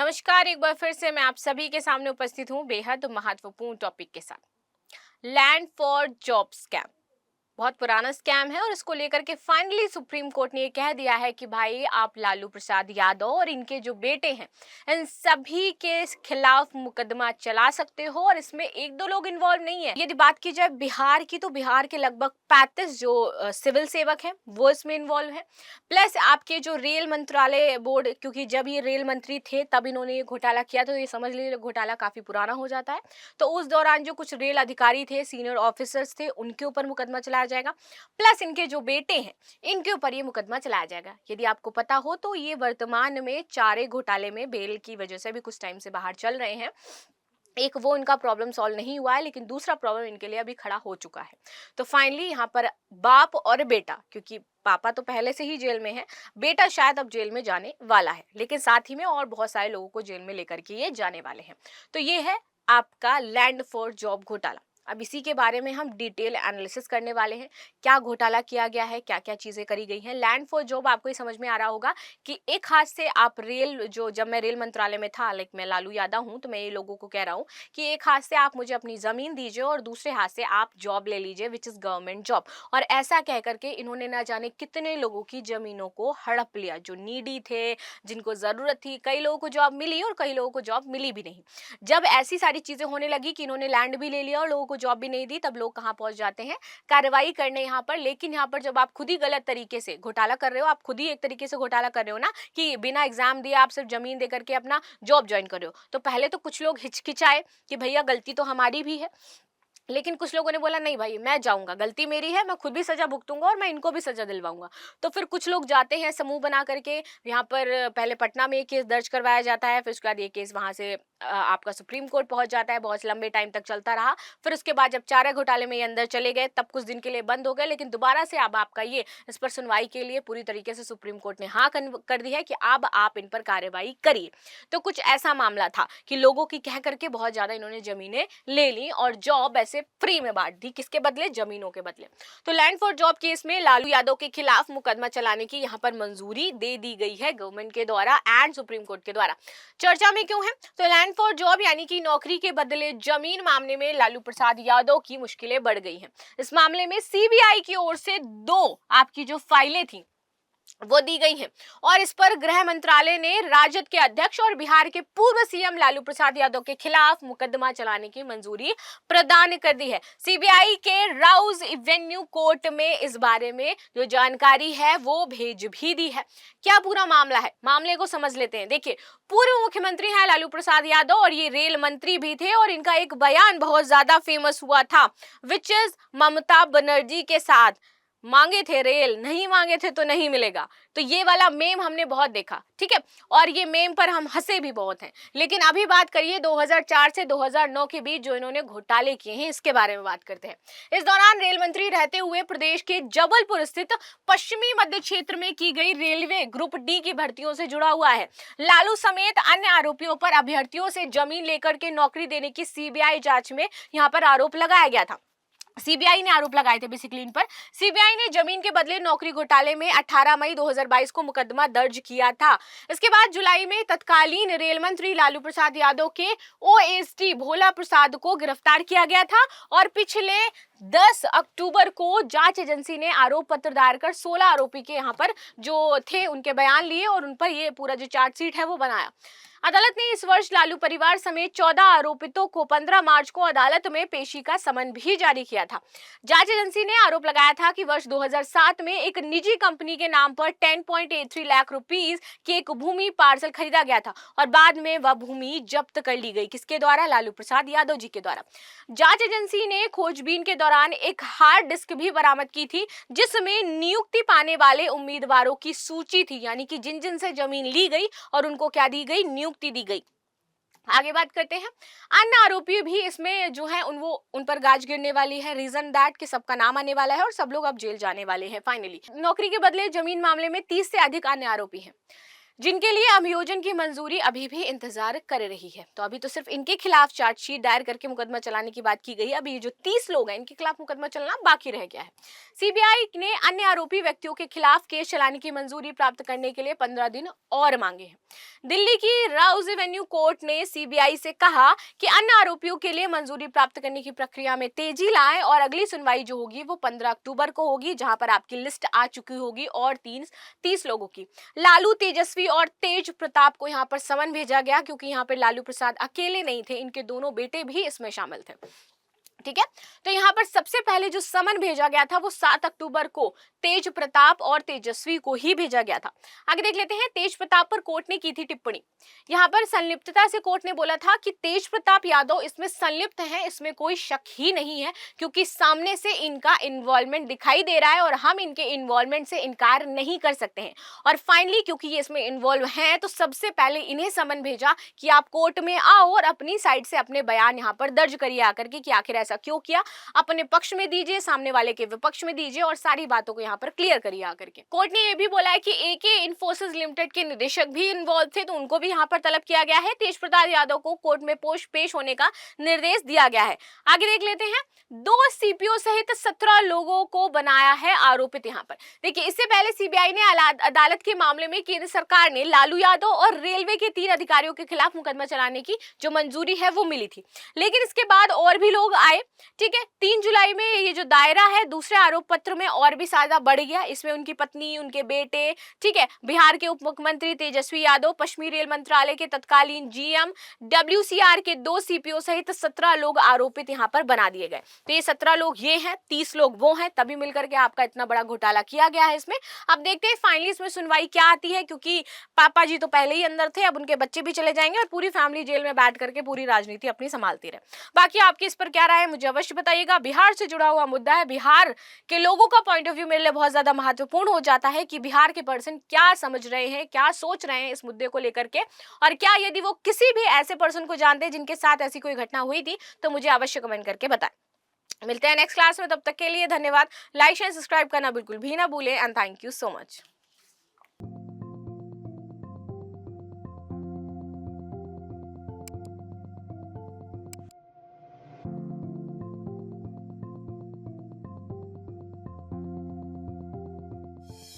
नमस्कार। एक बार फिर से मैं आप सभी के सामने उपस्थित हूँ बेहद महत्वपूर्ण टॉपिक के साथ। लैंड फॉर जॉब स्कैम बहुत पुराना स्कैम है और इसको लेकर के फाइनली सुप्रीम कोर्ट ने ये कह दिया है कि भाई आप लालू प्रसाद यादव और इनके जो बेटे हैं इन सभी के खिलाफ मुकदमा चला सकते हो और इसमें एक दो लोग इन्वॉल्व नहीं है। यदि बात की जाए बिहार की तो बिहार के लगभग 35 जो सिविल सेवक हैं वो इसमें इन्वॉल्व है। प्लस आपके जो रेल मंत्रालय बोर्ड, क्योंकि जब ये रेल मंत्री थे तब इन्होंने ये घोटाला किया तो ये समझ लीजिए घोटाला काफी पुराना हो जाता है। तो उस दौरान जो कुछ रेल अधिकारी थे, सीनियर ऑफिसर्स थे, उनके ऊपर मुकदमा चलाया जाएगा। प्लस इनके जो बेटे हैं इनके ऊपर ये मुकदमा चलाया जाएगा। यदि आपको पता हो तो ये वर्तमान में चारे घोटाले में बेल की वजह से भी कुछ टाइम से बाहर चल रहे हैं। एक वो इनका प्रॉब्लम सॉल्व नहीं हुआ है, लेकिन दूसरा प्रॉब्लम इनके लिए अभी खड़ा हो चुका है। तो फाइनली यहाँ पर बाप और बेटा, क्योंकि पापा तो पहले से ही जेल में है, बेटा शायद अब जेल में जाने वाला है, लेकिन साथ ही में और बहुत सारे लोगों को जेल में लेकर के ये जाने वाले हैं। तो ये है आपका लैंड फॉर जॉब घोटाला। अब इसी के बारे में हम डिटेल एनालिसिस करने वाले हैं। क्या घोटाला किया गया है, क्या क्या चीजें करी गई हैं। लैंड फॉर जॉब आपको ये समझ में आ रहा होगा कि एक हाथ से आप रेल, जो जब मैं रेल मंत्रालय में था, लाइक मैं लालू यादव हूं, तो मैं ये लोगों को कह रहा हूं कि एक हाथ से आप मुझे अपनी जमीन दीजिए और दूसरे हाथ से आप जॉब ले लीजिए, विच इज गवर्नमेंट जॉब। और ऐसा कह करके इन्होंने ना जाने कितने लोगों की जमीनों को हड़प लिया, जो नीडी थे, जिनको जरूरत थी। कई लोगों को जॉब मिली और कई लोगों को जॉब मिली भी नहीं। जब ऐसी सारी चीजें होने लगी कि इन्होंने लैंड भी ले लिया और लोगों को जॉब भी नहीं दी, तब लोग कहां पहुंच जाते हैं, कार्रवाई करने यहाँ पर। लेकिन यहाँ पर जब आप खुद ही गलत तरीके से घोटाला कर रहे हो, आप खुद ही एक तरीके से घोटाला कर रहे हो ना, कि बिना एग्जाम दिए आप सिर्फ जमीन दे करके अपना जॉब ज्वाइन कर रहे हो, तो पहले तो कुछ लोग हिचकिचाए कि भैया गलती तो हमारी भी है। लेकिन कुछ लोगों ने बोला नहीं भाई मैं जाऊंगा, गलती मेरी है, मैं खुद भी सजा भुगतूंगा और मैं इनको भी सजा दिलवाऊंगा। तो फिर कुछ लोग जाते हैं समूह बना करके। यहाँ पर पहले पटना में एक केस दर्ज करवाया जाता है, फिर उसके बाद ये केस वहां से आपका सुप्रीम कोर्ट पहुंच जाता है, बहुत लंबे टाइम तक चलता रहा। फिर उसके बाद जब चारा घोटाले में ये अंदर चले गए तब कुछ दिन के लिए बंद हो गए, लेकिन दोबारा से अब आपका ये इस पर सुनवाई के लिए पूरी तरीके से सुप्रीम कोर्ट ने हाँ कर दी है कि अब आप इन पर कार्रवाई करिए। तो कुछ ऐसा मामला था कि लोगों की कह करके बहुत ज्यादा इन्होंने जमीनें ले ली और जॉब ऐसे फ्री में बांट दी, किसके बदले, जमीनों के बदले। तो लैंड फॉर जॉब केस में लालू यादव के खिलाफ मुकदमा चलाने की यहाँ पर मंजूरी दे दी गई है गवर्नमेंट के द्वारा एंड सुप्रीम कोर्ट के द्वारा। चर्चा में क्यों है? तो लैंड फॉर जॉब यानी कि नौकरी के बदले जमीन मामले में लालू प्रसाद यादव की मुश्किलें बढ़ गई हैं। इस मामले में सीबीआई की ओर से 2 आपकी जो फाइलें थी वो दी गई हैं और इस पर गृह मंत्रालय ने राजद के अध्यक्ष और बिहार के पूर्व सीएम लालू प्रसाद यादव के खिलाफ मुकदमा चलाने की मंजूरी प्रदान कर दी है। सीबीआई के राउज एवेन्यू कोर्ट में इस बारे में जो जानकारी है वो भेज भी दी है। क्या पूरा मामला है, मामले को समझ लेते हैं। देखिए, पूर्व मुख्यमंत्री है लालू प्रसाद यादव और ये रेल मंत्री भी थे और इनका एक बयान बहुत ज्यादा फेमस हुआ था, विच इज ममता बनर्जी के साथ, मांगे थे रेल, नहीं मांगे थे तो नहीं मिलेगा। तो ये वाला मेम हमने बहुत देखा, ठीक है, और ये मेम पर हम हंसे भी बहुत हैं। लेकिन अभी बात करिए 2004 से 2009 के बीच जो इन्होंने घोटाले किए हैं, इसके बारे में बात करते हैं। इस दौरान रेल मंत्री रहते हुए प्रदेश के जबलपुर स्थित पश्चिमी मध्य क्षेत्र में की गई रेलवे ग्रुप डी की भर्तियों से जुड़ा हुआ है। लालू समेत अन्य आरोपियों पर अभ्यर्थियों से जमीन लेकर के नौकरी देने की सीबीआई जांच में यहाँ पर आरोप लगाया गया था। सीबीआई ने आरोप लगाए थे बेसिकली इन पर। सीबीआई ने जमीन के बदले नौकरी घोटाले में 18 मई 2022 को मुकदमा दर्ज किया था। इसके बाद जुलाई में तत्कालीन रेल मंत्री लालू प्रसाद यादव के ओएसडी भोला प्रसाद को गिरफ्तार किया गया था और पिछले 10 अक्टूबर को जांच एजेंसी ने आरोप पत्र दायर कर 16 आरोपी के यहाँ पर जो थे उनके बयान लिए और उन पर ये पूरा जो चार्जशीट है वो बनाया। अदालत ने इस वर्ष लालू परिवार समेत 14 आरोपितों को 15 मार्च को अदालत में पेशी का समन भी जारी किया था। जांच एजेंसी ने आरोप लगाया था कि वर्ष 2007 में एक निजी कंपनी के नाम पर 10.83 लाख रुपीस की एक भूमि पार्सल खरीदा गया था और बाद में वह भूमि जब्त कर ली गई। किसके द्वारा? लालू प्रसाद यादव जी के द्वारा। जांच एजेंसी ने खोजबीन के दौरान एक हार्ड डिस्क भी बरामद की थी जिसमें नियुक्ति पाने वाले उम्मीदवारों की सूची थी, यानी कि जिन जिन से जमीन ली गई और उनको क्या दी गई, नियुक्ति दी गई। आगे बात करते हैं, अन्य आरोपी भी इसमें जो है उन पर गाज गिरने वाली है। रीजन दैट कि सबका नाम आने वाला है और सब लोग अब जेल जाने वाले हैं। फाइनली नौकरी के बदले जमीन मामले में 30 से अधिक अन्य आरोपी हैं। जिनके लिए अभियोजन की मंजूरी अभी भी इंतजार कर रही है। तो अभी तो सिर्फ इनके खिलाफ चार्जशीट दायर करके मुकदमा चलाने की बात की गई है। अभी ये जो 30 लोग हैं इनके खिलाफ मुकदमा चलना बाकी रह गया है। सीबीआई ने अन्य आरोपी व्यक्तियों के खिलाफ केस चलाने की मंजूरी प्राप्त करने के लिए 15 दिन और मांगे हैं। दिल्ली की राउज एवेन्यू कोर्ट ने सीबीआई से कहा कि अन्य आरोपियों के लिए मंजूरी प्राप्त करने की प्रक्रिया में तेजी लाएं और अगली सुनवाई जो होगी वो 15 अक्टूबर को होगी, जहां पर आपकी लिस्ट आ चुकी होगी और 30 लोगों की। लालू, तेजस्वी और तेज प्रताप को यहाँ पर समन भेजा गया, क्योंकि यहाँ पर लालू प्रसाद अकेले नहीं थे, इनके दोनों बेटे भी इसमें शामिल थे। ठीक है, तो यहाँ पर सबसे पहले जो समन भेजा गया था वो 7 अक्टूबर को तेज प्रताप और तेजस्वी को ही भेजा गया था। आगे देख लेते हैं, तेज प्रताप पर कोर्ट ने की थी टिप्पणी। यहाँ पर संलिप्तता से कोर्ट ने बोला था कि तेज प्रताप यादव इसमें संलिप्त है, इसमें कोई शक ही नहीं है, क्योंकि सामने से इनका इन्वॉल्वमेंट दिखाई दे रहा है और हम इनके इन्वॉल्वमेंट से इनकार नहीं कर सकते हैं। और फाइनली क्योंकि ये इसमें इन्वॉल्व हैं तो सबसे पहले इन्हें समन भेजा कि आप कोर्ट में आओ और अपनी साइड से अपने बयान यहाँ पर दर्ज करिए आकर के कि आखिर ऐसा क्यों किया, अपने पक्ष में दीजिए, सामने वाले के विपक्ष में दीजिए और सारी बातों को यहाँ पर क्लियर करिए आकर के। कोर्ट ने यह भी बोला है कि एके इन्फोसिस लिमिटेड के निदेशक भी इन्वॉल्व थे, तो उनको भी यहाँ पर तलब किया गया है। तेज प्रताप यादव को कोर्ट में पेश होने का निर्देश दिया गया है। आगे देख लेते हैं, 2 सीपीओ सहित 17 लोगों को बनाया है आरोपित। यहाँ पर देखिए, इससे पहले सीबीआई ने अदालत के मामले में केंद्र सरकार ने लालू यादव और रेलवे के 3 अधिकारियों के खिलाफ मुकदमा चलाने की जो मंजूरी है वो मिली थी, लेकिन इसके बाद और भी लोग आए। ठीक है, 3 जुलाई में ये जो दायरा है दूसरे आरोप पत्र में और भी ज्यादा बढ़ गया। इसमें उनकी पत्नी, उनके बेटे, ठीक है, बिहार के उप मुख्यमंत्री तेजस्वी यादव, पश्चिमी रेल मंत्रालय के तत्कालीन जीएम, डब्ल्यूसीआर के 2 सीपीओ सहित 17 लोग आरोपित यहाँ पर बना दिए गए। तो ये 17 लोग ये हैं, 30 लोग वो हैं, तभी मिलकर के आपका इतना बड़ा घोटाला किया गया है इसमें। अब देखते हैं फाइनली इसमें सुनवाई क्या आती है, क्योंकि पापा जी तो पहले ही अंदर थे, अब उनके बच्चे भी चले जाएंगे और पूरी फैमिली जेल में बैठ करके पूरी राजनीति अपनी संभालती रहे। बाकी आपकी इस पर क्या राय है मुझे अवश्य बताइएगा। बिहार से जुड़ा हुआ मुद्दा है, बिहार के लोगों का पॉइंट ऑफ व्यू मेरे लिए बहुत ज्यादा महत्वपूर्ण हो जाता है कि बिहार के पर्सन क्या समझ रहे हैं, क्या सोच रहे हैं इस मुद्दे को लेकर के, और क्या यदि वो किसी भी ऐसे पर्सन को जानते हैं जिनके साथ ऐसी कोई घटना हुई थी तो मुझे अवश्य कमेंट करके बताएं। मिलते हैं नेक्स्ट क्लास में, तब तक के लिए धन्यवाद। लाइक शेयर सब्सक्राइब करना बिल्कुल भी ना भूलें and thank you so much.